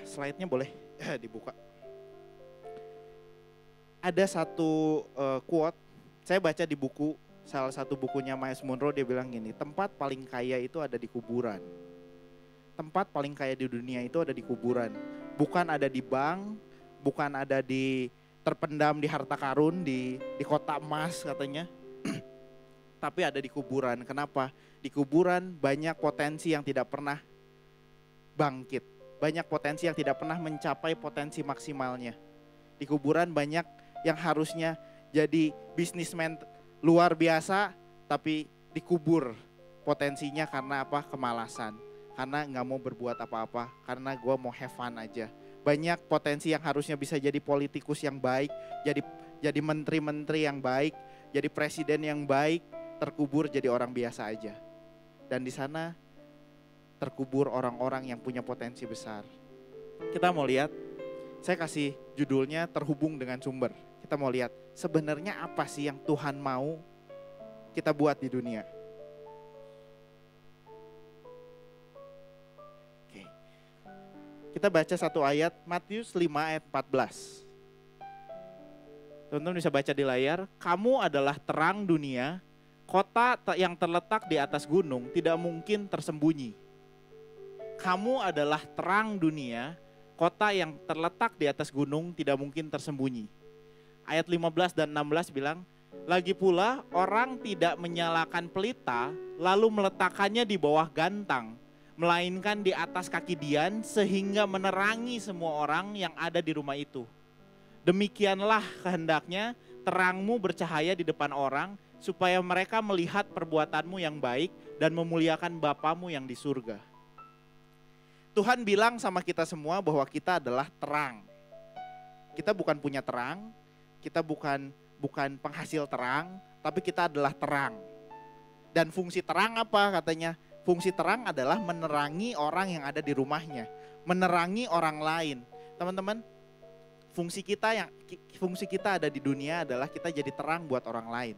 Slide-nya boleh dibuka. Ada satu quote, saya baca di buku, salah satu bukunya Miles Monroe, dia bilang gini, tempat paling kaya itu ada di kuburan. Tempat paling kaya di dunia itu ada di kuburan. Bukan ada di bank, bukan ada di terpendam di harta karun, di kota emas katanya. Tapi ada di kuburan. Kenapa? Di kuburan banyak potensi yang tidak pernah bangkit. Banyak potensi yang tidak pernah mencapai potensi maksimalnya. Di kuburan banyak yang harusnya jadi bisnismen luar biasa, tapi dikubur potensinya karena apa? Kemalasan. Karena gak mau berbuat apa-apa, karena gue mau have fun aja. Banyak potensi yang harusnya bisa jadi politikus yang baik, jadi menteri-menteri yang baik, jadi presiden yang baik, terkubur jadi orang biasa aja. Dan di sana terkubur orang-orang yang punya potensi besar. Kita mau lihat, saya kasih judulnya terhubung dengan sumber. Kita mau lihat sebenarnya apa sih yang Tuhan mau kita buat di dunia. Oke. Kita baca satu ayat, Matius 5 ayat 14. Teman-teman bisa baca di layar, kamu adalah terang dunia, kota yang terletak di atas gunung tidak mungkin tersembunyi. Kamu adalah terang dunia, kota yang terletak di atas gunung tidak mungkin tersembunyi. Ayat 15 dan 16 bilang, lagi pula orang tidak menyalakan pelita lalu meletakkannya di bawah gantang, melainkan di atas kaki dian sehingga menerangi semua orang yang ada di rumah itu. Demikianlah kehendaknya terangmu bercahaya di depan orang supaya mereka melihat perbuatanmu yang baik dan memuliakan Bapamu yang di surga. Tuhan bilang sama kita semua bahwa kita adalah terang. Kita bukan punya terang, kita bukan penghasil terang, tapi kita adalah terang. Dan fungsi terang apa katanya? Fungsi terang adalah menerangi orang yang ada di rumahnya, menerangi orang lain. Teman-teman, fungsi kita ada di dunia adalah kita jadi terang buat orang lain.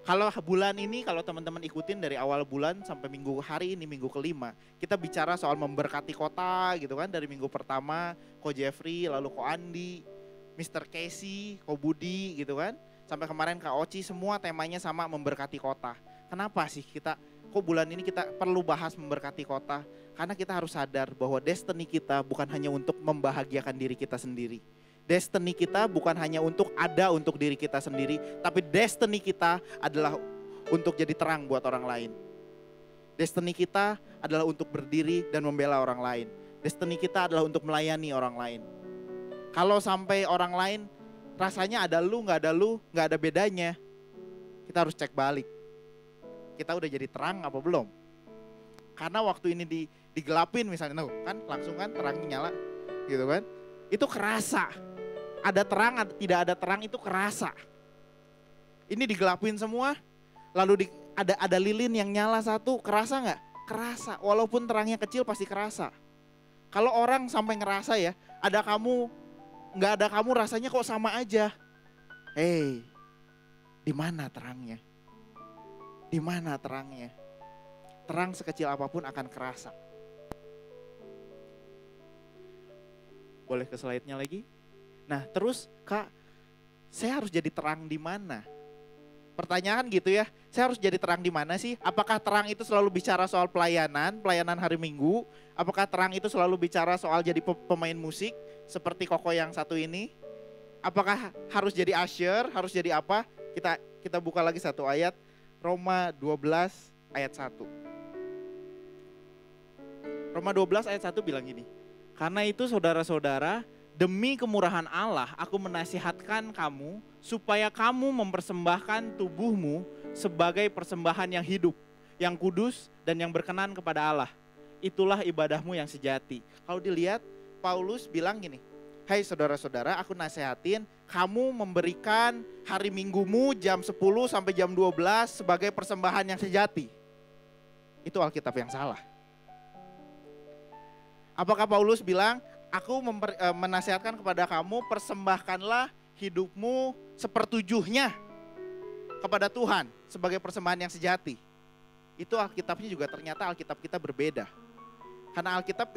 Kalau bulan ini, kalau teman-teman ikutin dari awal bulan sampai minggu hari ini, minggu kelima, kita bicara soal memberkati kota gitu kan. Dari minggu pertama, Ko Jeffrey, lalu Ko Andi, Mr. Casey, Ko Budi gitu kan. Sampai kemarin Kak Oci, semua temanya sama memberkati kota. Kenapa sih kok bulan ini kita perlu bahas memberkati kota? Karena kita harus sadar bahwa destiny kita bukan hanya untuk membahagiakan diri kita sendiri. Destiny kita bukan hanya untuk diri kita sendiri, tapi destiny kita adalah untuk jadi terang buat orang lain. Destiny kita adalah untuk berdiri dan membela orang lain. Destiny kita adalah untuk melayani orang lain. Kalau sampai orang lain rasanya ada lu, nggak ada bedanya, kita harus cek balik. Kita udah jadi terang apa belum? Karena waktu ini digelapin misalnya, kan langsung kan terangnya nyala, gitu kan? Itu kerasa. Ada terang, tidak ada terang itu kerasa. Ini digelapin semua, lalu ada lilin yang nyala satu, kerasa nggak? Kerasa, walaupun terangnya kecil pasti kerasa. Kalau orang sampai ngerasa ya, ada kamu, nggak ada kamu rasanya kok sama aja. Di mana terangnya? Di mana terangnya? Terang sekecil apapun akan kerasa. Boleh ke slide-nya lagi? Nah terus Kak, saya harus jadi terang di mana? Pertanyaan gitu ya, saya harus jadi terang di mana sih? Apakah terang itu selalu bicara soal pelayanan hari Minggu? Apakah terang itu selalu bicara soal jadi pemain musik seperti Koko yang satu ini? Apakah harus jadi usher, harus jadi apa? Kita buka lagi satu ayat, Roma 12 ayat 1. Roma 12 ayat 1 bilang gini, karena itu saudara-saudara, demi kemurahan Allah, aku menasihatkan kamu supaya kamu mempersembahkan tubuhmu sebagai persembahan yang hidup, yang kudus dan yang berkenan kepada Allah. Itulah ibadahmu yang sejati. Kalau dilihat, Paulus bilang gini, hai saudara-saudara, aku nasihatin kamu memberikan hari minggumu jam 10 sampai jam 12 sebagai persembahan yang sejati. Itu Alkitab yang salah. Apakah Paulus bilang, aku menasihatkan kepada kamu, persembahkanlah hidupmu sepertujuhnya kepada Tuhan sebagai persembahan yang sejati. Itu Alkitabnya juga ternyata Alkitab kita berbeda. Karena Alkitab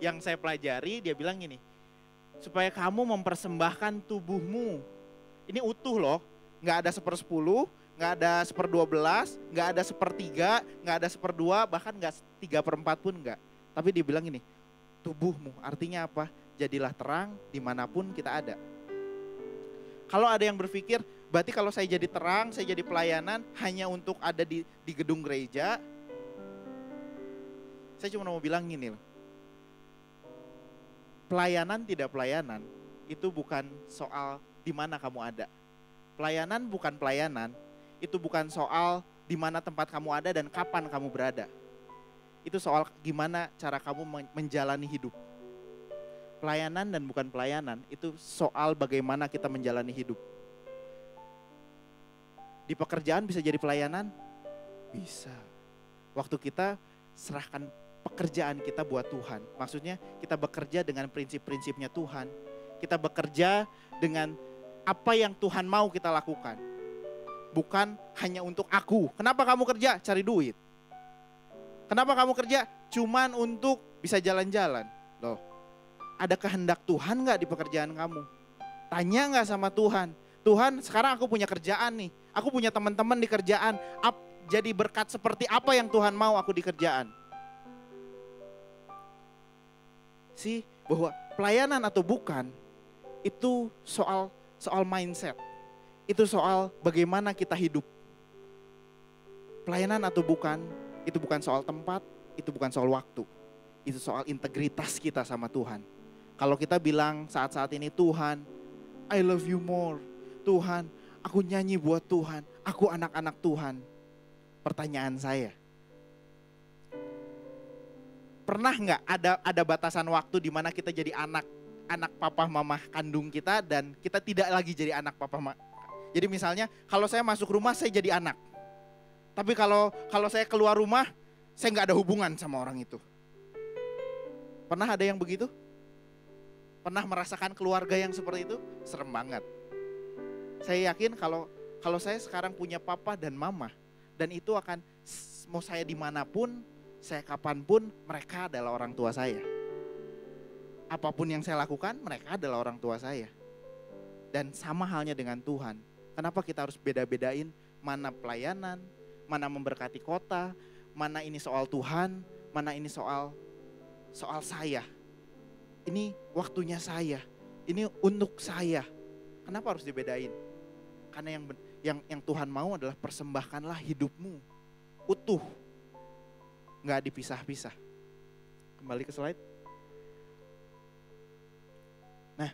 yang saya pelajari, dia bilang gini, supaya kamu mempersembahkan tubuhmu. Ini utuh loh, nggak ada 1/10, nggak ada 1/12, nggak ada 1/3, nggak ada 1/2, bahkan nggak 3/4 pun nggak. Tapi dia bilang gini, tubuhmu, artinya apa? Jadilah terang dimanapun kita ada. Kalau ada yang berpikir, berarti kalau saya jadi terang, saya jadi pelayanan hanya untuk ada di gedung gereja. Saya cuma mau bilang gini loh. Pelayanan tidak pelayanan, itu bukan soal di mana kamu ada. Pelayanan bukan pelayanan, itu bukan soal di mana tempat kamu ada dan kapan kamu berada. Itu soal gimana cara kamu menjalani hidup. Pelayanan dan bukan pelayanan, itu soal bagaimana kita menjalani hidup. Di pekerjaan bisa jadi pelayanan? Bisa. Waktu kita serahkan pekerjaan kita buat Tuhan. Maksudnya kita bekerja dengan prinsip-prinsipnya Tuhan. Kita bekerja dengan apa yang Tuhan mau kita lakukan. Bukan hanya untuk aku. Kenapa kamu kerja? Cari duit. Kenapa kamu kerja? Cuman untuk bisa jalan-jalan. Loh, ada kehendak Tuhan gak di pekerjaan kamu? Tanya gak sama Tuhan? Tuhan, sekarang aku punya kerjaan nih. Aku punya teman-teman di kerjaan. Jadi berkat seperti apa yang Tuhan mau aku di kerjaan? Bahwa pelayanan atau bukan, itu soal mindset. Itu soal bagaimana kita hidup. Pelayanan atau bukan, itu bukan soal tempat, itu bukan soal waktu. Itu soal integritas kita sama Tuhan. Kalau kita bilang saat-saat ini, Tuhan, I love you more. Tuhan, aku nyanyi buat Tuhan. Aku anak-anak Tuhan. Pertanyaan saya, pernah nggak ada batasan waktu di mana kita jadi anak papa mama kandung kita dan kita tidak lagi jadi anak papa mama? Jadi misalnya kalau saya masuk rumah saya jadi anak. Tapi kalau saya keluar rumah saya nggak ada hubungan sama orang itu. Pernah ada yang begitu? Pernah merasakan keluarga yang seperti itu? Serem banget. Saya yakin kalau saya sekarang punya papa dan mama, dan itu akan, mau saya dimanapun, saya kapanpun, mereka adalah orang tua saya. Apapun yang saya lakukan, mereka adalah orang tua saya. Dan sama halnya dengan Tuhan. Kenapa kita harus beda-bedain mana pelayanan, mana memberkati kota, mana ini soal Tuhan, mana ini soal saya. Ini waktunya saya, ini untuk saya. Kenapa harus dibedain? Karena yang Tuhan mau adalah persembahkanlah hidupmu utuh, nggak dipisah-pisah. Kembali ke slide. Nah,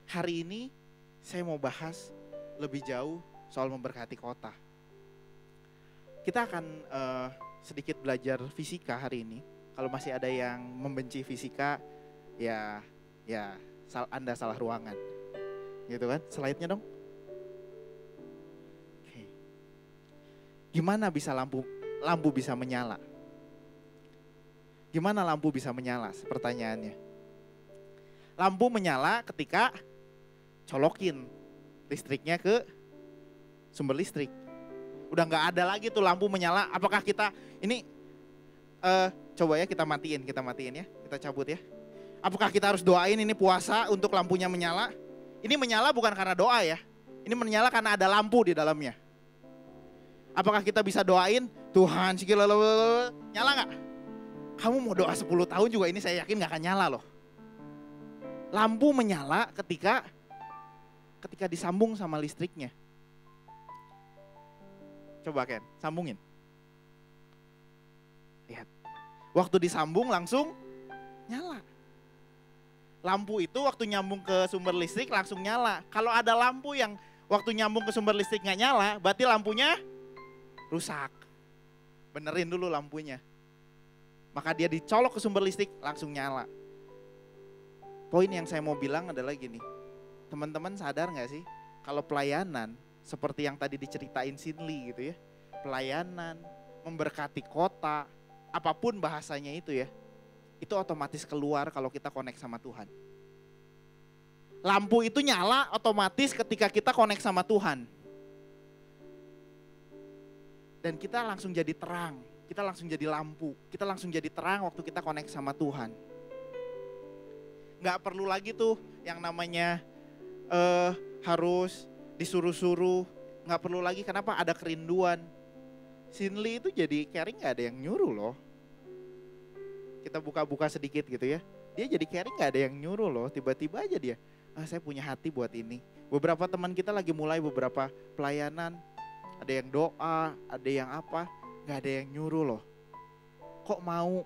hari ini saya mau bahas lebih jauh soal memberkati kota. Kita akan sedikit belajar fisika hari ini. Kalau masih ada yang membenci fisika, ya Anda salah ruangan. Gitu kan? Slide-nya dong. Oke. Gimana bisa lampu bisa menyala? Gimana lampu bisa menyala? Pertanyaannya. Lampu menyala ketika colokin listriknya ke sumber listrik. Udah nggak ada lagi tuh lampu menyala. Apakah kita ini coba ya kita matiin ya, kita cabut ya. Apakah kita harus doain ini puasa untuk lampunya menyala? Ini menyala bukan karena doa ya. Ini menyala karena ada lampu di dalamnya. Apakah kita bisa doain, Tuhan nyala gak? Kamu mau doa 10 tahun juga ini saya yakin gak akan nyala loh. Lampu menyala ketika disambung sama listriknya. Coba Ken, sambungin. Lihat. Waktu disambung langsung nyala. Lampu itu waktu nyambung ke sumber listrik langsung nyala. Kalau ada lampu yang waktu nyambung ke sumber listrik nggak nyala, berarti lampunya rusak. Benerin dulu lampunya. Maka dia dicolok ke sumber listrik langsung nyala. Poin yang saya mau bilang adalah gini. Teman-teman sadar nggak sih kalau pelayanan seperti yang tadi diceritain Sinli gitu ya. Pelayanan, memberkati kota, apapun bahasanya itu ya. Itu otomatis keluar kalau kita connect sama Tuhan. Lampu itu nyala otomatis ketika kita connect sama Tuhan. Dan kita langsung jadi terang, kita langsung jadi lampu, kita langsung jadi terang waktu kita connect sama Tuhan. Nggak perlu lagi tuh yang namanya harus disuruh-suruh. Nggak perlu lagi, kenapa? Ada kerinduan. Sinli itu jadi caring gak ada yang nyuruh loh. Kita buka-buka sedikit gitu ya. Dia jadi caring gak ada yang nyuruh loh. Tiba-tiba aja dia, saya punya hati buat ini. Beberapa teman kita lagi mulai beberapa pelayanan. Ada yang doa, ada yang apa. Gak ada yang nyuruh loh. Kok mau?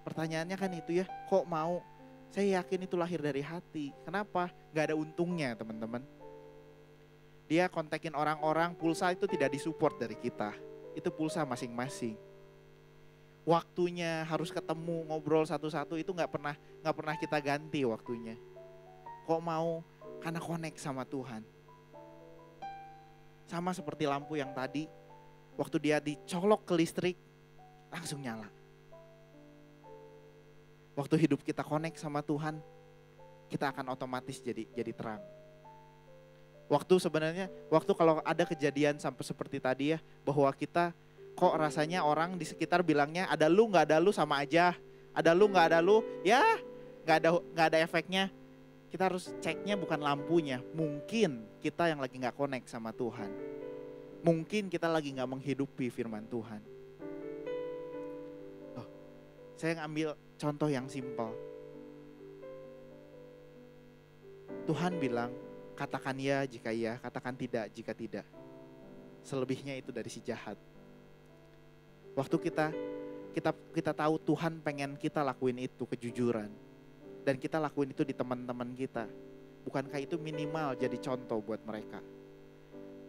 Pertanyaannya kan itu ya, kok mau? Saya yakin itu lahir dari hati. Kenapa? Gak ada untungnya teman-teman. Dia kontakin orang-orang, pulsa itu tidak disupport dari kita. Itu pulsa masing-masing. Waktunya harus ketemu, ngobrol satu-satu itu nggak pernah kita ganti waktunya. Kok mau? Karena connect sama Tuhan. Sama seperti lampu yang tadi, waktu dia dicolok ke listrik, langsung nyala. Waktu hidup kita connect sama Tuhan, kita akan otomatis jadi terang. Waktu kalau ada kejadian sampai seperti tadi ya, bahwa kita kok rasanya orang di sekitar bilangnya ada lu nggak ada lu sama aja, ada lu nggak ada lu ya nggak ada efeknya. Kita harus ceknya bukan lampunya, mungkin kita yang lagi nggak connect sama Tuhan, mungkin kita lagi nggak menghidupi firman Tuhan. Saya ngambil contoh yang simpel. Tuhan bilang, katakan ya jika iya, katakan tidak jika tidak. Selebihnya itu dari si jahat. Waktu kita tahu Tuhan pengen kita lakuin itu kejujuran. Dan kita lakuin itu di teman-teman kita. Bukankah itu minimal jadi contoh buat mereka?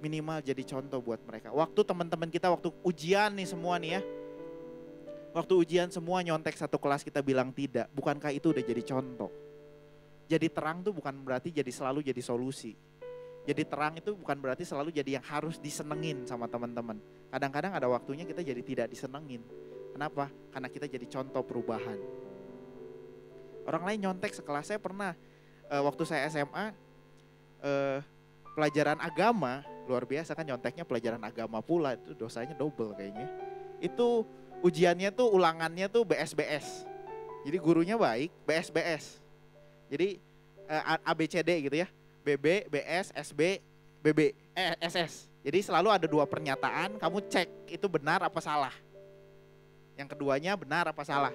Minimal jadi contoh buat mereka. Waktu teman-teman kita, waktu ujian nih semua nih ya. Waktu ujian semua nyontek satu kelas kita bilang tidak. Bukankah itu udah jadi contoh? Jadi terang tuh bukan berarti selalu jadi solusi. Jadi terang itu bukan berarti selalu jadi yang harus disenengin sama teman-teman. Kadang-kadang ada waktunya kita jadi tidak disenengin. Kenapa? Karena kita jadi contoh perubahan. Orang lain nyontek sekelas. Saya pernah waktu saya SMA pelajaran agama, luar biasa kan nyonteknya pelajaran agama pula, itu dosanya double kayaknya. Itu ujiannya tuh ulangannya tuh BS-BS. Jadi gurunya baik, BS-BS. Jadi ABCD gitu ya. BB, BS, SB, BB, SS. Jadi selalu ada 2 pernyataan, kamu cek itu benar apa salah. Yang keduanya benar apa salah.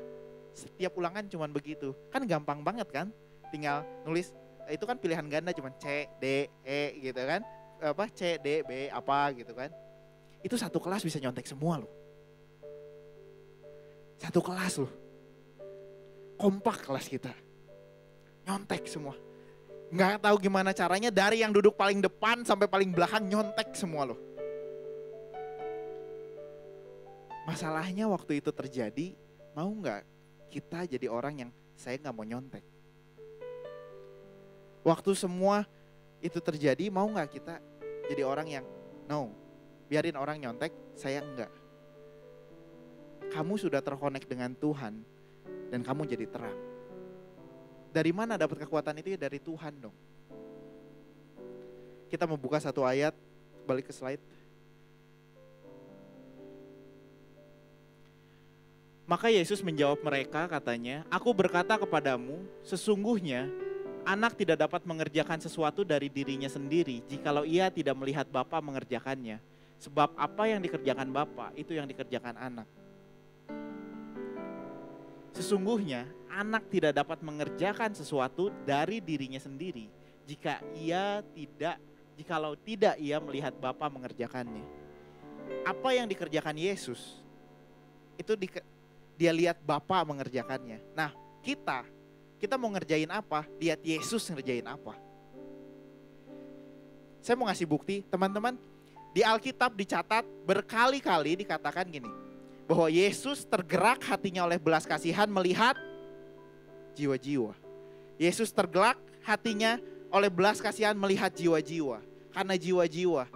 Setiap ulangan cuman begitu. Kan gampang banget kan? Tinggal nulis, itu kan pilihan ganda cuman C, D, E gitu kan. Apa C, D, B, apa gitu kan. Itu satu kelas bisa nyontek semua loh. Satu kelas loh. Kompak kelas kita. Nyontek semua. Nggak tahu gimana caranya, dari yang duduk paling depan sampai paling belakang nyontek semua loh. Masalahnya waktu itu terjadi, mau nggak kita jadi orang yang saya nggak mau nyontek? Waktu semua itu terjadi, mau nggak kita jadi orang yang no, biarin orang nyontek, saya enggak. Kamu sudah terkonek dengan Tuhan dan kamu jadi terang. Dari mana dapat kekuatan itu? Ya dari Tuhan dong. Kita mau buka satu ayat, balik ke slide. Maka Yesus menjawab mereka, katanya, aku berkata kepadamu, sesungguhnya anak tidak dapat mengerjakan sesuatu dari dirinya sendiri jikalau ia tidak melihat Bapa mengerjakannya. Sebab apa yang dikerjakan Bapa, itu yang dikerjakan anak. Sesungguhnya anak tidak dapat mengerjakan sesuatu dari dirinya sendiri jikalau tidak ia melihat Bapa mengerjakannya. Apa yang dikerjakan Yesus itu dia lihat Bapa mengerjakannya. Nah, kita mau ngerjain apa? Lihat Yesus ngerjain apa. Saya mau ngasih bukti, teman-teman. Di Alkitab dicatat berkali-kali dikatakan gini, bahwa Yesus tergerak hatinya oleh belas kasihan melihat jiwa-jiwa. Yesus tergerak hatinya oleh belas kasihan melihat jiwa-jiwa. Karena jiwa-jiwa.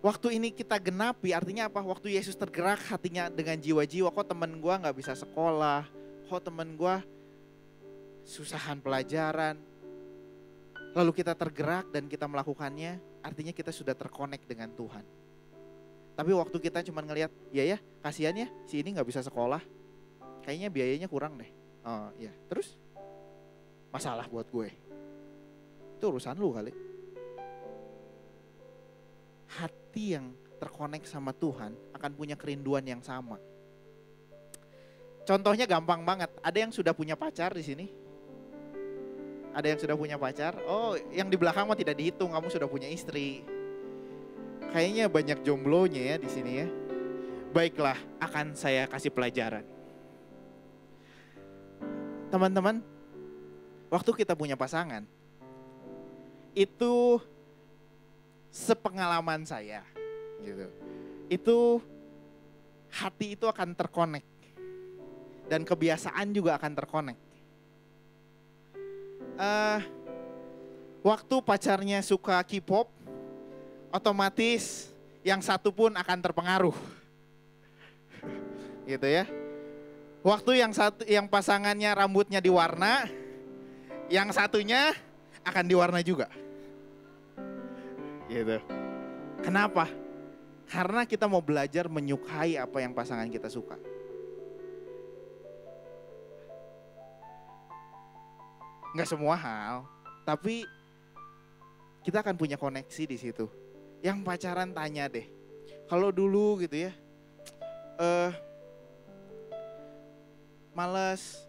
Waktu ini kita genapi, artinya apa? Waktu Yesus tergerak hatinya dengan jiwa-jiwa. Kok temen gue gak bisa sekolah? Kok temen gue susahan pelajaran? Lalu kita tergerak dan kita melakukannya, artinya kita sudah terkonek dengan Tuhan. Tapi waktu kita cuma ngelihat, ya kasihan ya si ini gak bisa sekolah. Kayaknya biayanya kurang deh. Oh iya, terus? Masalah buat gue. Itu urusan lu kali. Hati yang terkonek sama Tuhan akan punya kerinduan yang sama. Contohnya gampang banget. Ada yang sudah punya pacar di sini? Ada yang sudah punya pacar? Oh, yang di belakang mah tidak dihitung, kamu sudah punya istri. Kayaknya banyak jomblonya ya di sini ya. Baiklah, akan saya kasih pelajaran. Teman-teman, waktu kita punya pasangan, itu sepengalaman saya, gitu. Itu hati itu akan terkonek dan kebiasaan juga akan terkonek. Waktu pacarnya suka K-pop, otomatis yang satu pun akan terpengaruh, gitu ya. Waktu yang pasangannya rambutnya diwarna, yang satunya akan diwarna juga. Gitu. Kenapa? Karena kita mau belajar menyukai apa yang pasangan kita suka. Nggak semua hal, tapi kita akan punya koneksi di situ. Yang pacaran tanya deh, kalau dulu gitu ya, males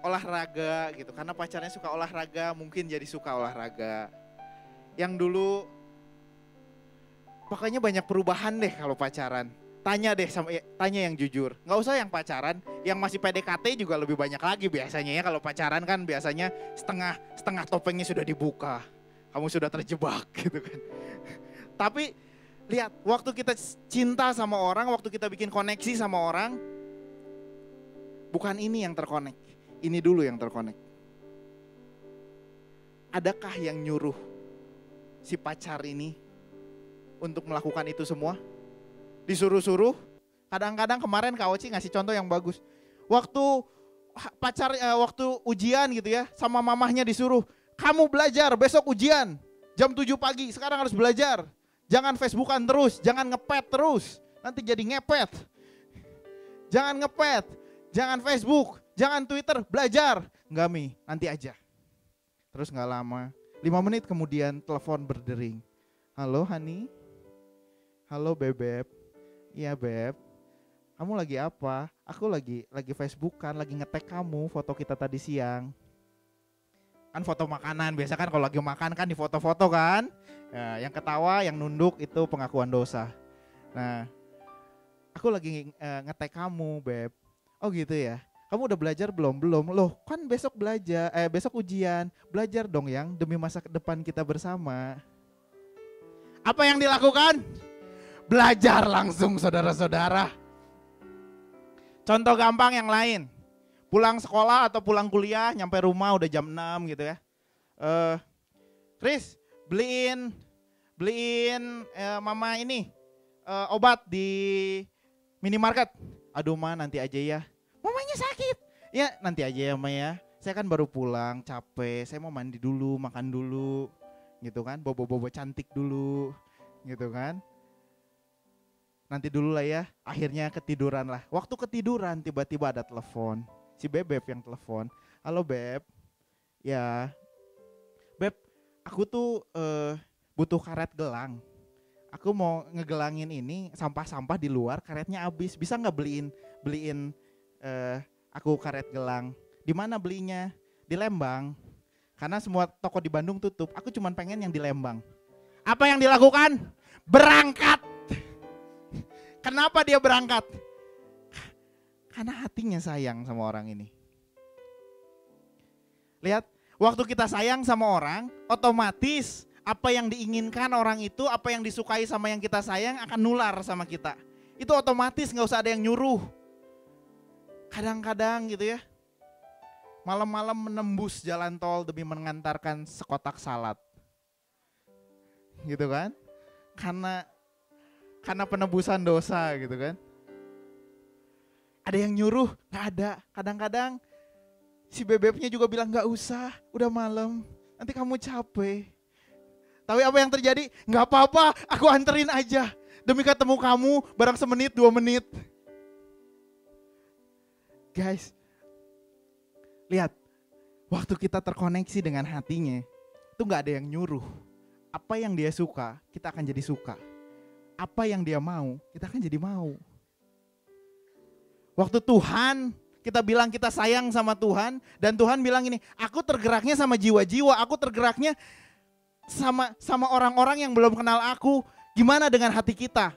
olahraga gitu, karena pacarnya suka olahraga, mungkin jadi suka olahraga. Yang dulu, pokoknya banyak perubahan deh kalau pacaran. Tanya deh, tanya yang jujur. Nggak usah yang pacaran, yang masih PDKT juga lebih banyak lagi biasanya ya. Kalau pacaran kan biasanya setengah topengnya sudah dibuka, kamu sudah terjebak gitu kan. Tapi lihat, waktu kita cinta sama orang, waktu kita bikin koneksi sama orang, bukan ini yang terkonek, ini dulu yang terkonek. Adakah yang nyuruh si pacar ini untuk melakukan itu semua? Disuruh-suruh? Kadang-kadang kemarin Kak Oci ngasih contoh yang bagus. Waktu waktu ujian gitu ya, sama mamahnya disuruh, kamu belajar besok ujian jam 7 pagi, sekarang harus belajar. Jangan Facebookan terus, jangan ngepet terus, nanti jadi ngepet. Jangan ngepet, jangan Facebook, jangan Twitter, belajar. Enggak Mi, nanti aja. Terus gak lama, 5 menit kemudian telepon berdering. Halo Hani, halo Bebeb. Iya Beb, kamu lagi apa? Aku lagi Facebookan, lagi nge-tag kamu, foto kita tadi siang. Kan foto makanan, biasa kan kalau lagi makan kan di foto-foto kan. Ya, yang ketawa, yang nunduk itu pengakuan dosa. Nah, aku lagi nge-tag kamu Beb. Oh gitu ya. Kamu udah belajar belum? Belum. Loh, kan besok besok ujian. Belajar dong yang demi masa depan kita bersama. Apa yang dilakukan? Belajar langsung saudara-saudara. Contoh gampang yang lain. Pulang sekolah atau pulang kuliah, nyampe rumah udah jam 6 gitu ya. Chris, beliin mama ini obat di minimarket. Aduh Ma, nanti aja ya. Mamanya sakit. Ya nanti aja ya Ma ya. Saya kan baru pulang, capek. Saya mau mandi dulu, makan dulu. Gitu kan, bobo-bobo cantik dulu. Gitu kan. Nanti dulu lah ya. Akhirnya ketiduran lah. Waktu ketiduran tiba-tiba ada telepon. Si Bebeb yang telepon. Halo Beb. Ya. Beb, aku tuh butuh karet gelang. Aku mau ngegelangin ini sampah-sampah di luar, karetnya habis. Bisa nggak beliin aku karet gelang? Di mana belinya? Di Lembang. Karena semua toko di Bandung tutup. Aku cuma pengen yang di Lembang. Apa yang dilakukan? Berangkat. Kenapa dia berangkat? Karena hatinya sayang sama orang ini. Lihat, waktu kita sayang sama orang, otomatis apa yang diinginkan orang itu, apa yang disukai sama yang kita sayang akan nular sama kita. Itu otomatis, gak usah ada yang nyuruh. Kadang-kadang gitu ya, malam-malam menembus jalan tol demi mengantarkan sekotak salad. Gitu kan? Karena penebusan dosa gitu kan. Ada yang nyuruh? Gak ada. Kadang-kadang si Bebebnya juga bilang gak usah, udah malam, nanti kamu capek. Tapi apa yang terjadi? Gak apa-apa, aku anterin aja. Demi ketemu kamu barang semenit 2 menit. Guys, Lihat, waktu kita terkoneksi dengan hatinya, itu gak ada yang nyuruh. Apa yang dia suka, kita akan jadi suka. Apa yang dia mau, kita akan jadi mau. Waktu Tuhan, kita bilang kita sayang sama Tuhan, dan Tuhan bilang ini, aku tergeraknya sama jiwa-jiwa, aku tergeraknya sama orang-orang yang belum kenal aku. Gimana dengan hati kita?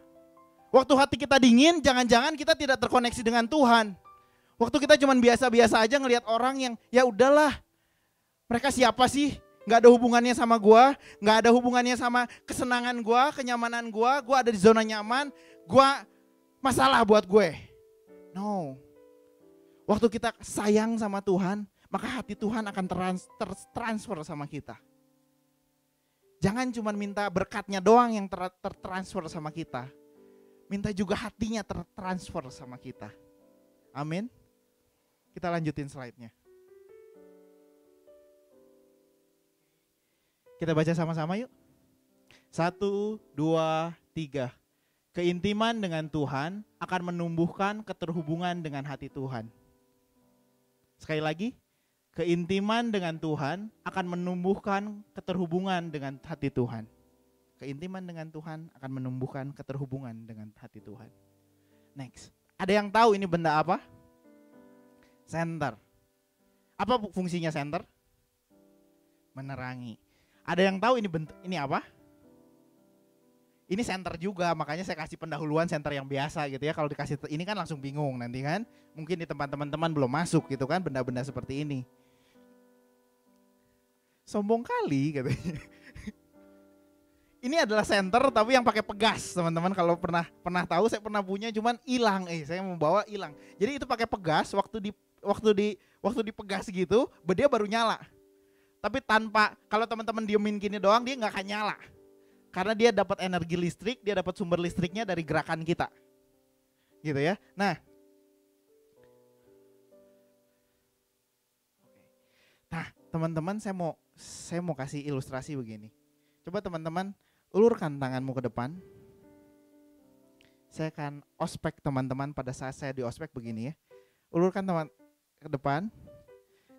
Waktu hati kita dingin, jangan-jangan kita tidak terkoneksi dengan Tuhan. Waktu kita cuman biasa-biasa aja ngelihat orang yang ya udahlah, mereka siapa sih? Gak ada hubungannya sama gua, gak ada hubungannya sama kesenangan gua, kenyamanan gua ada di zona nyaman, gua masalah buat gue. No. Waktu kita sayang sama Tuhan, maka hati Tuhan akan transfer sama kita. Jangan cuma minta berkatnya doang yang tertransfer sama kita. Minta juga hatinya tertransfer sama kita. Amin. Kita lanjutin slide-nya. Kita baca sama-sama yuk. 1, 2, 3. Keintiman dengan Tuhan akan menumbuhkan keterhubungan dengan hati Tuhan. Sekali lagi, keintiman dengan Tuhan akan menumbuhkan keterhubungan dengan hati Tuhan. Keintiman dengan Tuhan akan menumbuhkan keterhubungan dengan hati Tuhan. Next. Ada yang tahu ini benda apa? Senter. Apa fungsinya senter? Menerangi. Ada yang tahu ini apa? Ini senter juga, makanya saya kasih pendahuluan senter yang biasa gitu ya. Kalau dikasih ini kan langsung bingung nanti kan. Mungkin di tempat teman-teman belum masuk gitu kan benda-benda seperti ini. Sombong kali katanya. Ini adalah senter tapi yang pakai pegas, teman-teman. Kalau pernah tahu, saya pernah punya cuman hilang. Saya mau bawa hilang. Jadi itu pakai pegas, waktu dipegas gitu, dia baru nyala. Tapi kalau teman-teman diemin gini doang, dia nggak akan nyala. Karena dia dapat energi listrik, dia dapat sumber listriknya dari gerakan kita. Gitu ya. Nah, teman-teman, saya mau kasih ilustrasi begini. Coba teman-teman ulurkan tanganmu ke depan. Saya akan ospek teman-teman pada saat saya di ospek begini ya. Ulurkan teman ke depan.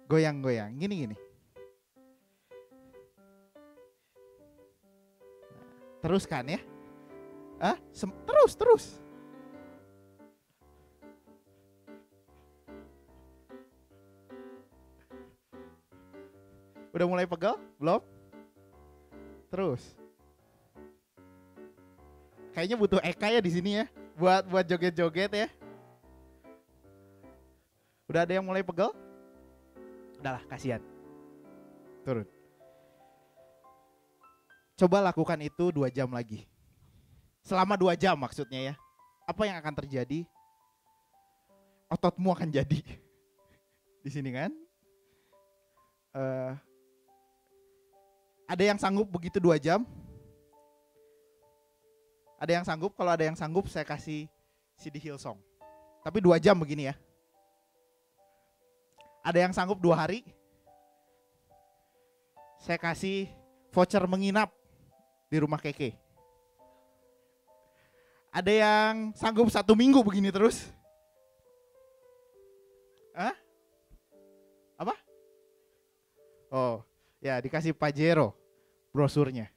Goyang-goyang, gini-gini. Teruskan ya. Terus. Udah mulai pegel? Belum? Terus. Kayaknya butuh Eka ya di sini ya, buat joget-joget ya. Udah ada yang mulai pegel? Udahlah, kasihan. Turun. Coba lakukan itu 2 jam lagi. Selama 2 jam maksudnya ya. Apa yang akan terjadi? Ototmu akan jadi. Di sini kan. Ada yang sanggup begitu 2 jam? Ada yang sanggup? Kalau ada yang sanggup saya kasih CD Hillsong. Tapi 2 jam begini ya. Ada yang sanggup 2 hari? Saya kasih voucher menginap di rumah Keke. Ada yang sanggup 1 minggu begini terus? Apa? Oh, ya dikasih Pajero brosurnya.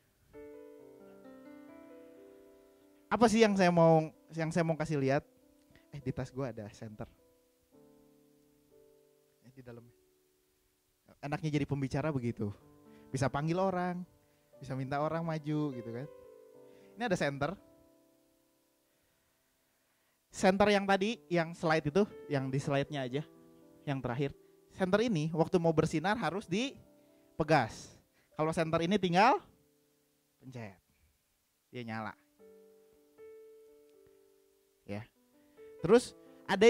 Apa sih yang saya mau kasih lihat? Di tas gue ada senter. Di dalamnya. Enaknya jadi pembicara begitu. Bisa panggil orang, bisa minta orang maju gitu kan. Ini ada senter. Senter yang tadi, yang slide itu, yang di slide-nya aja, yang terakhir. Senter ini waktu mau bersinar harus dipegas. Kalau senter ini tinggal pencet, dia nyala. Ya. Terus ada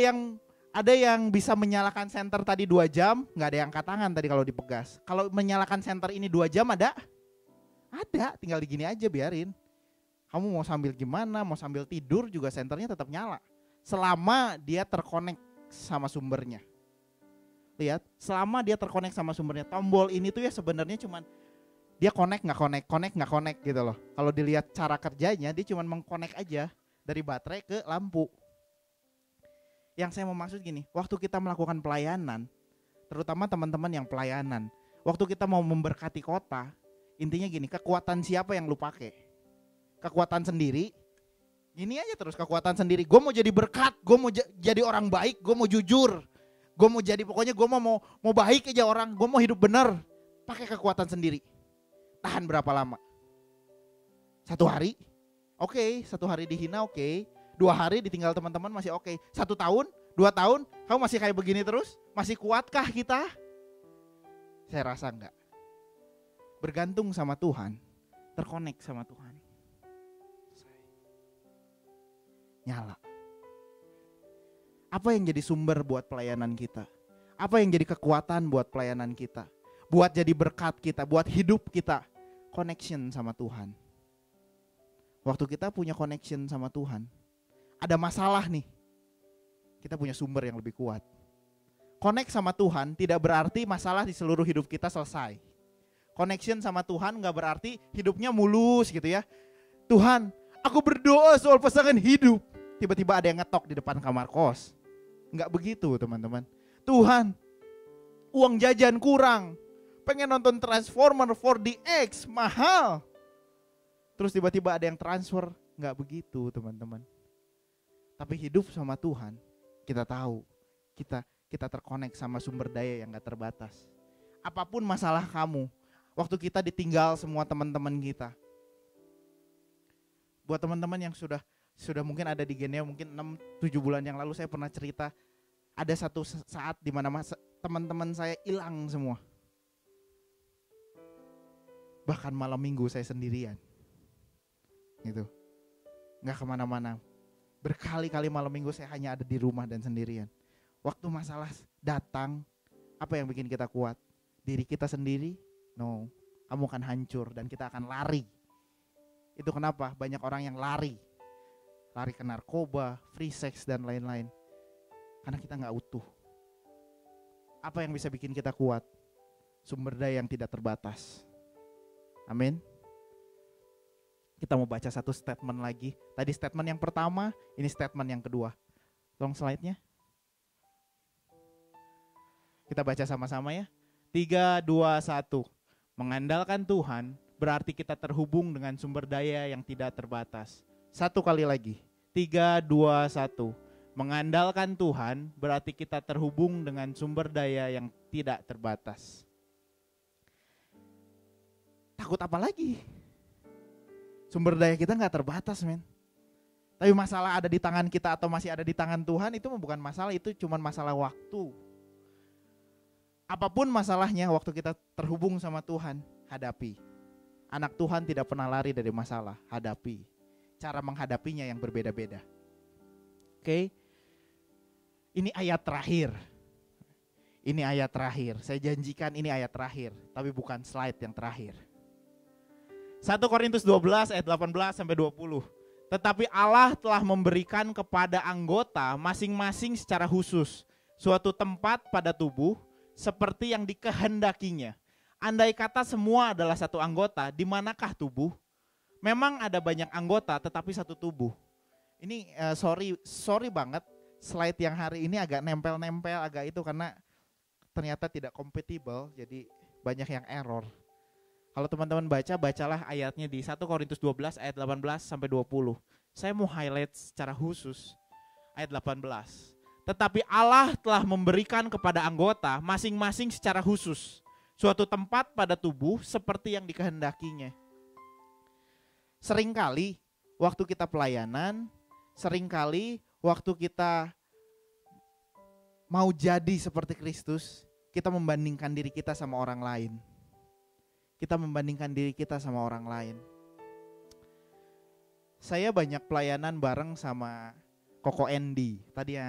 yang bisa menyalakan senter tadi 2 jam, nggak ada yang angkat tangan tadi kalau dipegas. Kalau menyalakan senter ini 2 jam ada, tinggal digini aja biarin. Kamu mau sambil gimana, mau sambil tidur juga senternya tetap nyala. Selama dia terkonek sama sumbernya. Lihat, selama dia terkonek sama sumbernya. Tombol ini tuh ya sebenarnya cuman dia connect nggak connect gitu loh. Kalau dilihat cara kerjanya dia cuman mengkonek aja dari baterai ke lampu. Yang saya mau maksud gini, waktu kita melakukan pelayanan, terutama teman-teman yang pelayanan. Waktu kita mau memberkati kota, intinya gini, kekuatan siapa yang lu pakai? Kekuatan sendiri. Gini aja terus, kekuatan sendiri. Gue mau jadi berkat, gue mau jadi orang baik, gue mau jujur, gue mau jadi, pokoknya gue mau baik aja orang, gue mau hidup benar. Pakai kekuatan sendiri. Tahan berapa lama? 1 hari? Oke, 1 hari dihina oke. 2 hari ditinggal teman-teman masih oke. 1 tahun, 2 tahun, kamu masih kayak begini terus? Masih kuatkah kita? Saya rasa enggak. Bergantung sama Tuhan, terkonek sama Tuhan. Nyala. Apa yang jadi sumber buat pelayanan kita? Apa yang jadi kekuatan buat pelayanan kita? Buat jadi berkat kita, buat hidup kita. Connection sama Tuhan. Waktu kita punya connection sama Tuhan, ada masalah nih, kita punya sumber yang lebih kuat. Connect sama Tuhan tidak berarti masalah di seluruh hidup kita selesai. Connection sama Tuhan gak berarti hidupnya mulus gitu ya. Tuhan, aku berdoa soal pasangan hidup, tiba-tiba ada yang ngetok di depan kamar kos. Gak begitu teman-teman. Tuhan, uang jajan kurang, pengen nonton Transformer 4DX mahal, terus tiba-tiba ada yang transfer. Gak begitu teman-teman. Tapi hidup sama Tuhan, kita tahu kita terkonek sama sumber daya yang gak terbatas. Apapun masalah kamu, waktu kita ditinggal semua teman-teman kita. Buat teman-teman yang sudah mungkin ada di Geneo, mungkin 6-7 bulan yang lalu saya pernah cerita, ada satu saat di mana teman-teman saya hilang semua. Bahkan malam minggu saya sendirian. Gitu. Gak kemana-mana. Berkali-kali malam minggu saya hanya ada di rumah dan sendirian. Waktu masalah datang, apa yang bikin kita kuat? Diri kita sendiri? No, kamu akan hancur dan kita akan lari. Itu kenapa banyak orang yang lari ke narkoba, free sex dan lain-lain. Karena kita gak utuh. Apa yang bisa bikin kita kuat? Sumber daya yang tidak terbatas. Amin. Kita mau baca satu statement lagi. Tadi statement yang pertama, ini statement yang kedua. Tolong slide-nya. Kita baca sama-sama ya. 3, 2, 1. Mengandalkan Tuhan berarti kita terhubung dengan sumber daya yang tidak terbatas. 1 kali lagi. 3, 2, 1. Mengandalkan Tuhan berarti kita terhubung dengan sumber daya yang tidak terbatas. Takut apa lagi? Sumber daya kita gak terbatas, men. Tapi masalah ada di tangan kita atau masih ada di tangan Tuhan, itu bukan masalah, itu cuma masalah waktu. Apapun masalahnya, waktu kita terhubung sama Tuhan, hadapi. Anak Tuhan tidak pernah lari dari masalah, hadapi. Cara menghadapinya yang berbeda-beda. Oke? Ini ayat terakhir. Ini ayat terakhir. Saya janjikan ini ayat terakhir, tapi bukan slide yang terakhir. 1 Korintus 12 ayat 18 sampai 20. Tetapi Allah telah memberikan kepada anggota masing-masing secara khusus suatu tempat pada tubuh seperti yang dikehendakinya. Andai kata semua adalah satu anggota, di manakah tubuh? Memang ada banyak anggota tetapi satu tubuh. Ini sorry banget, slide yang hari ini agak nempel-nempel agak itu karena ternyata tidak compatible, jadi banyak yang error. Kalau teman-teman bacalah ayatnya di 1 Korintus 12 ayat 18 sampai 20. Saya mau highlight secara khusus ayat 18. Tetapi Allah telah memberikan kepada anggota masing-masing secara khusus suatu tempat pada tubuh seperti yang dikehendakinya. Seringkali waktu kita pelayanan, seringkali waktu kita mau jadi seperti Kristus, kita membandingkan diri kita sama orang lain. Kita membandingkan diri kita sama orang lain. Saya banyak pelayanan bareng sama Koko Andy. Tadi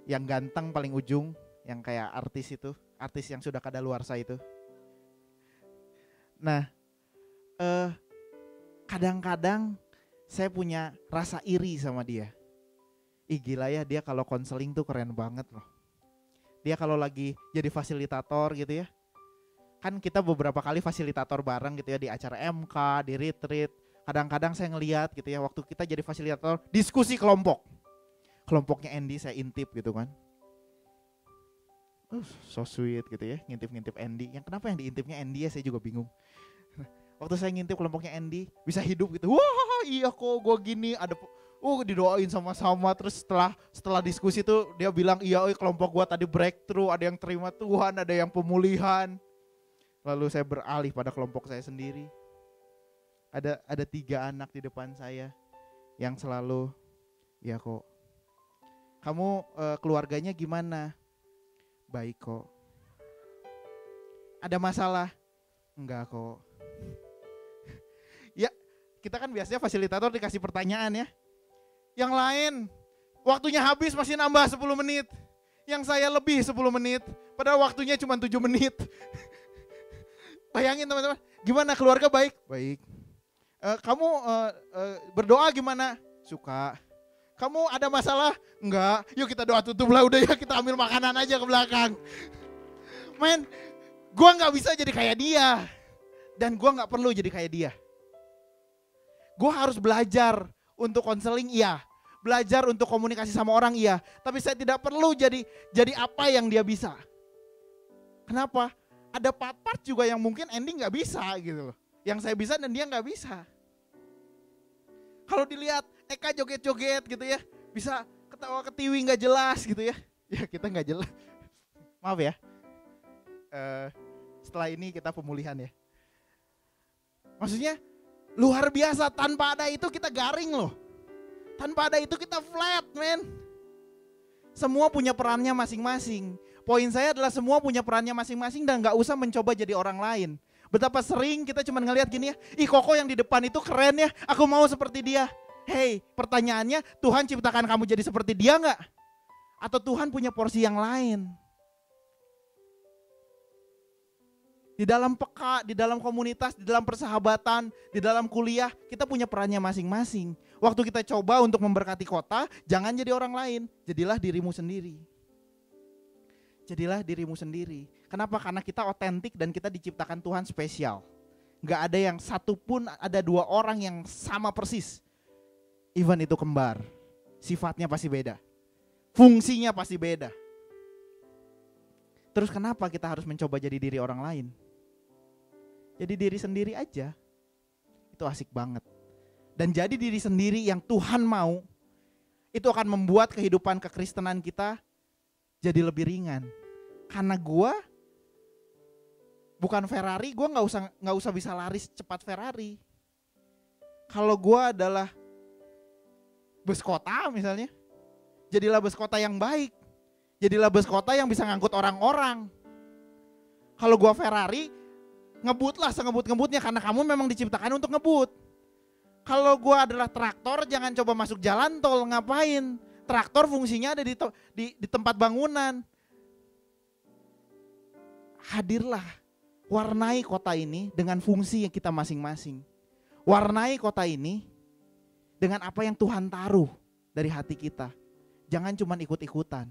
yang ganteng paling ujung, yang kayak artis itu, artis yang sudah kadaluarsa itu. Nah, kadang-kadang saya punya rasa iri sama dia. Ih gila ya, dia kalau konseling tuh keren banget loh. Dia kalau lagi jadi fasilitator gitu ya. Kan kita beberapa kali fasilitator bareng gitu ya di acara MK, di retreat. Kadang-kadang saya ngeliat gitu ya, waktu kita jadi fasilitator, diskusi kelompok. Kelompoknya Andy saya intip gitu kan. So sweet gitu ya, ngintip-ngintip Andy. Yang kenapa yang diintipnya Andy ya, saya juga bingung. Waktu saya ngintip kelompoknya Andy, bisa hidup gitu. Wah iya kok gue gini, ada didoain sama-sama. Terus setelah diskusi tuh dia bilang, iya kelompok gue tadi breakthrough, ada yang terima Tuhan, ada yang pemulihan. Lalu saya beralih pada kelompok saya sendiri. Ada 3 anak di depan saya yang selalu, ya kok. Kamu keluarganya gimana? Baik kok. Ada masalah? Enggak kok. Ya, kita kan biasanya fasilitator dikasih pertanyaan ya. Yang lain, waktunya habis masih nambah 10 menit. Yang saya lebih 10 menit, padahal waktunya cuma 7 menit. Bayangin teman-teman, gimana keluarga baik? Baik. Kamu berdoa gimana? Suka. Kamu ada masalah? Enggak. Yuk kita doa tutup lah, udah ya kita ambil makanan aja ke belakang. Men, gue gak bisa jadi kayak dia. Dan gue gak perlu jadi kayak dia. Gue harus belajar untuk konseling, iya. Belajar untuk komunikasi sama orang, iya. Tapi saya tidak perlu jadi apa yang dia bisa. Kenapa? Ada part-part juga yang mungkin ending gak bisa gitu loh. Yang saya bisa dan dia gak bisa. Kalau dilihat Eka joget-joget gitu ya, bisa ketawa ketiwi gak jelas gitu ya. Ya kita gak jelas. Maaf ya. Setelah ini kita pemulihan ya. Maksudnya luar biasa, tanpa ada itu kita garing loh. Tanpa ada itu kita flat, men. Semua punya perannya masing-masing. Poin saya adalah semua punya perannya masing-masing dan gak usah mencoba jadi orang lain. Betapa sering kita cuma ngelihat gini ya, ih Koko yang di depan itu keren ya, aku mau seperti dia. Hey, pertanyaannya, Tuhan ciptakan kamu jadi seperti dia gak? Atau Tuhan punya porsi yang lain? Di dalam peka, di dalam komunitas, di dalam persahabatan, di dalam kuliah, kita punya perannya masing-masing. Waktu kita coba untuk memberkati kota, jangan jadi orang lain, jadilah dirimu sendiri. Jadilah dirimu sendiri. Kenapa? Karena kita otentik dan kita diciptakan Tuhan spesial. Gak ada yang satu pun, ada 2 orang yang sama persis. Even itu kembar. Sifatnya pasti beda. Fungsinya pasti beda. Terus kenapa kita harus mencoba jadi diri orang lain? Jadi diri sendiri aja. Itu asik banget. Dan jadi diri sendiri yang Tuhan mau, itu akan membuat kehidupan kekristenan kita jadi lebih ringan. Karena gue bukan Ferrari, gue nggak usah bisa lari cepat Ferrari. Kalau gue adalah bus kota misalnya, jadilah bus kota yang baik. Jadilah bus kota yang bisa ngangkut orang-orang. Kalau gue Ferrari, ngebutlah sengebut-ngebutnya karena kamu memang diciptakan untuk ngebut. Kalau gue adalah traktor, jangan coba masuk jalan tol, ngapain? Traktor fungsinya ada di tempat bangunan. Hadirlah, warnai kota ini dengan fungsi yang kita masing-masing. Warnai kota ini dengan apa yang Tuhan taruh dari hati kita. Jangan cuma ikut-ikutan.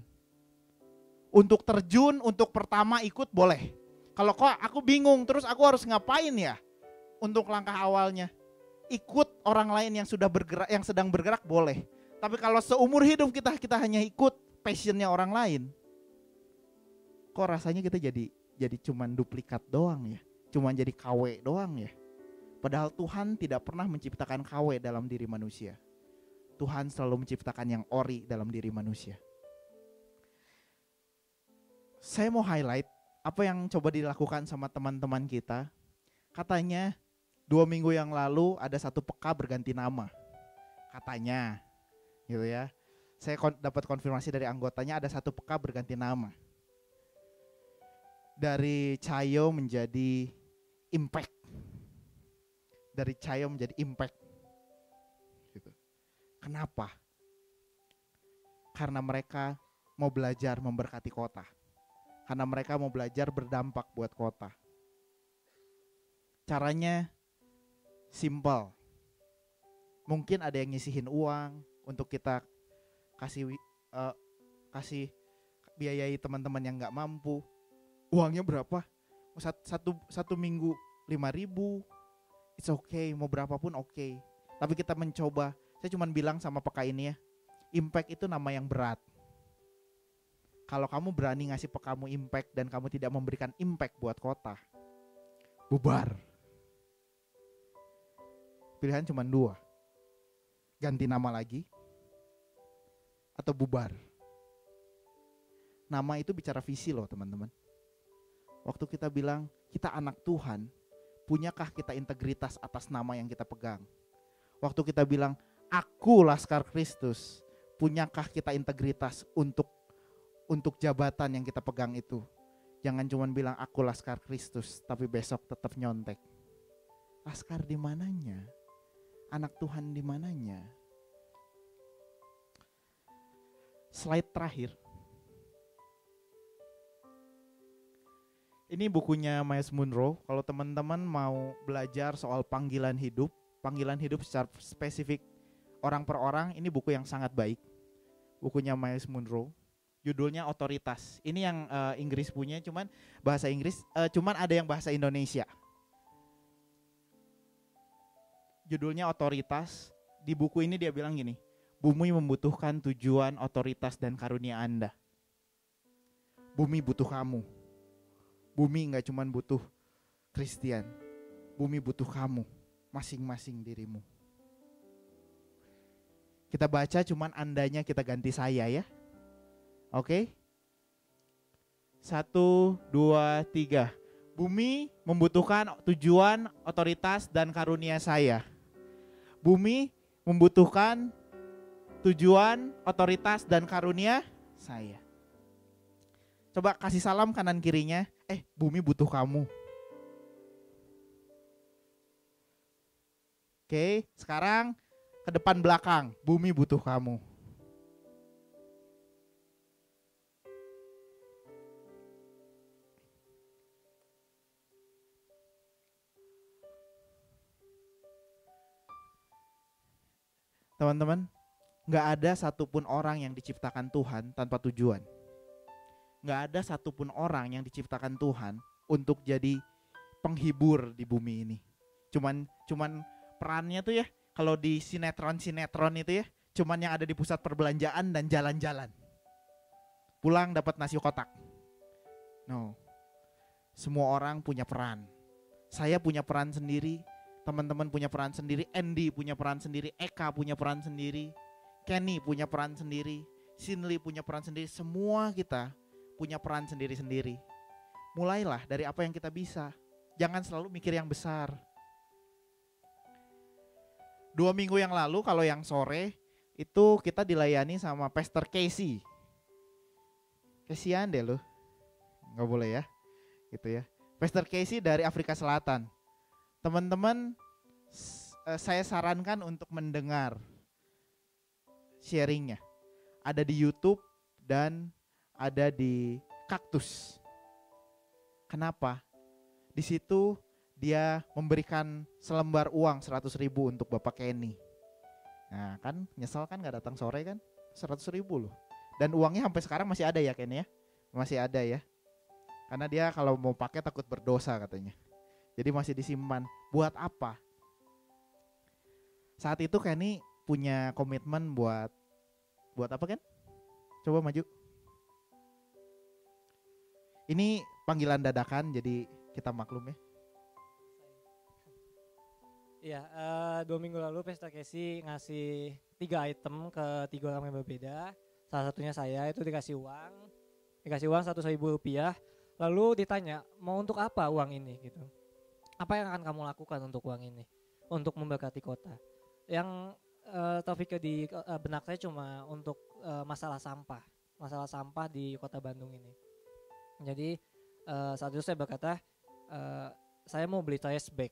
Untuk terjun, untuk pertama ikut boleh. Kalau kok aku bingung, terus aku harus ngapain ya? Untuk langkah awalnya, ikut orang lain yang sudah bergerak, yang sedang bergerak boleh. Tapi kalau seumur hidup kita hanya ikut passionnya orang lain, kok rasanya kita jadi cuman duplikat doang ya, cuman jadi KW doang ya. Padahal Tuhan tidak pernah menciptakan KW dalam diri manusia. Tuhan selalu menciptakan yang ori dalam diri manusia. Saya mau highlight apa yang coba dilakukan sama teman-teman kita. Katanya 2 minggu yang lalu ada satu peka berganti nama. Katanya gitu ya. Saya dapat konfirmasi dari anggotanya ada satu peka berganti nama. Dari Cayo menjadi Impact. Dari Cayo menjadi Impact. Gitu. Kenapa? Karena mereka mau belajar memberkati kota. Karena mereka mau belajar berdampak buat kota. Caranya simple. Mungkin ada yang nyisihin uang untuk kita kasih biayai teman-teman yang gak mampu. Uangnya berapa? Satu minggu 5.000. It's okay, mau berapapun okay. Tapi kita mencoba. Saya cuma bilang sama peka ini ya, Impact itu nama yang berat. Kalau kamu berani ngasih kamu impact dan kamu tidak memberikan impact buat kota, bubar. Pilihan cuma dua, ganti nama lagi atau bubar. Nama itu bicara visi loh teman-teman. Waktu kita bilang kita anak Tuhan, punyakah kita integritas atas nama yang kita pegang? Waktu kita bilang aku Laskar Kristus, punyakah kita integritas untuk jabatan yang kita pegang itu? Jangan cuma bilang aku Laskar Kristus, tapi besok tetap nyontek. Laskar di mananya? Anak Tuhan di mananya? Slide terakhir. Ini bukunya Myles Munroe. Kalau teman-teman mau belajar soal panggilan hidup secara spesifik orang per orang, ini buku yang sangat baik. Bukunya Myles Munroe. Judulnya Otoritas. Ini yang Inggris punya, cuman bahasa Inggris, cuman ada yang bahasa Indonesia. Judulnya Otoritas. Di buku ini dia bilang gini, bumi membutuhkan tujuan, otoritas, dan karunia Anda. Bumi butuh kamu. Bumi gak cuma butuh Kristian, bumi butuh kamu, masing-masing dirimu. Kita baca cuman andanya kita ganti saya ya. Oke? 1, 2, 3. Bumi membutuhkan tujuan, otoritas, dan karunia saya. Bumi membutuhkan tujuan, otoritas, dan karunia saya. Coba kasih salam kanan kirinya. Bumi butuh kamu. Oke, sekarang ke depan belakang. Bumi butuh kamu. Teman-teman, gak ada satupun orang yang diciptakan Tuhan tanpa tujuan. Gak ada satupun orang yang diciptakan Tuhan untuk jadi penghibur di bumi ini. Cuman perannya tuh ya, kalau di sinetron itu ya, cuman yang ada di pusat perbelanjaan dan jalan-jalan. Pulang dapat nasi kotak. No. Semua orang punya peran. Saya punya peran sendiri, teman-teman punya peran sendiri, Andy punya peran sendiri, Eka punya peran sendiri, Kenny punya peran sendiri, Sinli punya peran sendiri. Semua kita punya peran sendiri-sendiri. Mulailah dari apa yang kita bisa. Jangan selalu mikir yang besar. 2 minggu yang lalu kalau yang sore itu kita dilayani sama Pastor Casey. Kasihan deh lu. Gak boleh ya. Gitu ya. Pastor Casey dari Afrika Selatan. Teman-teman, saya sarankan untuk mendengar sharingnya. Ada di YouTube dan ada di Kaktus. Kenapa? Di situ dia memberikan selembar uang 100.000 untuk Bapak Kenny. Nah kan nyesel kan gak datang sore kan, 100.000 loh. Dan uangnya sampai sekarang masih ada ya Kenny ya. Masih ada ya. Karena dia kalau mau pakai takut berdosa katanya. Jadi masih disimpan. Buat apa? Saat itu Kenny punya komitmen buat apa Ken? Coba maju. Ini panggilan dadakan, jadi kita maklum ya. Iya, 2 minggu lalu Pastor Casey ngasih 3 item ke 3 orang yang berbeda. Salah satunya saya, itu dikasih uang 100.000 rupiah. Lalu ditanya, mau untuk apa uang ini gitu. Apa yang akan kamu lakukan untuk uang ini? Untuk memberkati kota. Yang terpikir di benak saya cuma untuk masalah sampah di kota Bandung ini. Jadi saat itu saya berkata, saya mau beli trash bag.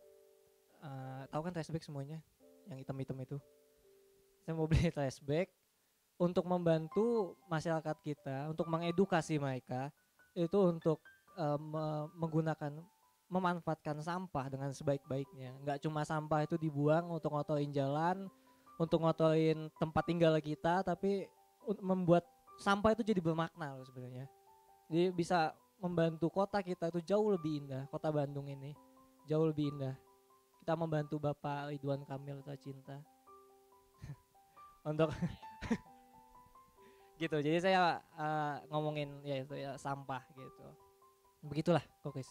Tahu kan trash bag semuanya, yang hitam-hitam itu. Saya mau beli trash bag untuk membantu masyarakat kita, untuk mengedukasi mereka itu untuk memanfaatkan sampah dengan sebaik-baiknya. Nggak cuma sampah itu dibuang untuk ngotorin jalan, untuk ngotorin tempat tinggal kita, tapi membuat sampah itu jadi bermakna loh sebenarnya. Jadi bisa membantu kota kita itu jauh lebih indah, kota Bandung ini jauh lebih indah. Kita membantu Bapak Ridwan Kamil tercinta untuk gitu. Jadi saya ngomongin ya itu ya sampah gitu. Begitulah Kokis.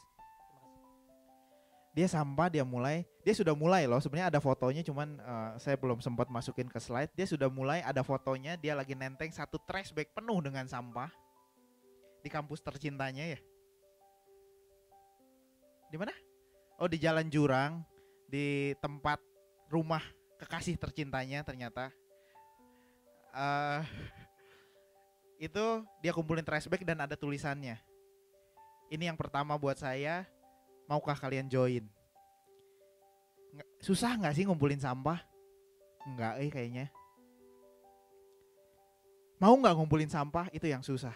Dia sampah, dia sudah mulai loh. Sebenarnya ada fotonya, cuman saya belum sempat masukin ke slide. Dia sudah mulai, ada fotonya, dia lagi nenteng satu trash bag penuh dengan sampah di kampus tercintanya ya. Di mana? Oh, di Jalan Jurang, di tempat rumah kekasih tercintanya ternyata. Itu dia kumpulin trash bag dan ada tulisannya. Ini yang pertama buat saya. Maukah kalian join? Susah gak sih ngumpulin sampah? Enggak kayaknya. Mau gak ngumpulin sampah? Itu yang susah.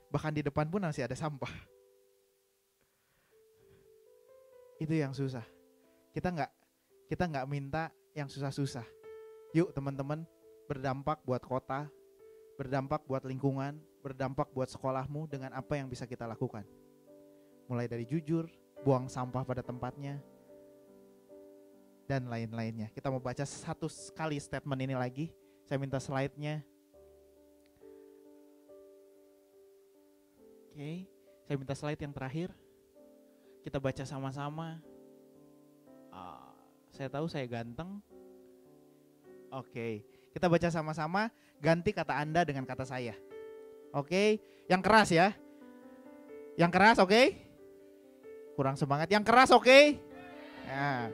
Bahkan di depan pun masih ada sampah. Itu yang susah. Kita nggak minta yang susah-susah. Yuk teman-teman, berdampak buat kota, berdampak buat lingkungan, berdampak buat sekolahmu dengan apa yang bisa kita lakukan. Mulai dari jujur, buang sampah pada tempatnya, dan lain-lainnya. Kita mau baca satu kali statement ini lagi. Saya minta slide-nya. Oke, saya minta slide yang terakhir. Kita baca sama-sama. Saya tahu saya ganteng. Oke, kita baca sama-sama. Ganti kata Anda dengan kata saya. Oke, yang keras ya. Yang keras, oke? Kurang semangat. Yang keras, oke? Nah.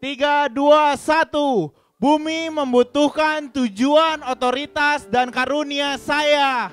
3, 2, 1. Bumi membutuhkan tujuan, otoritas, dan karunia saya.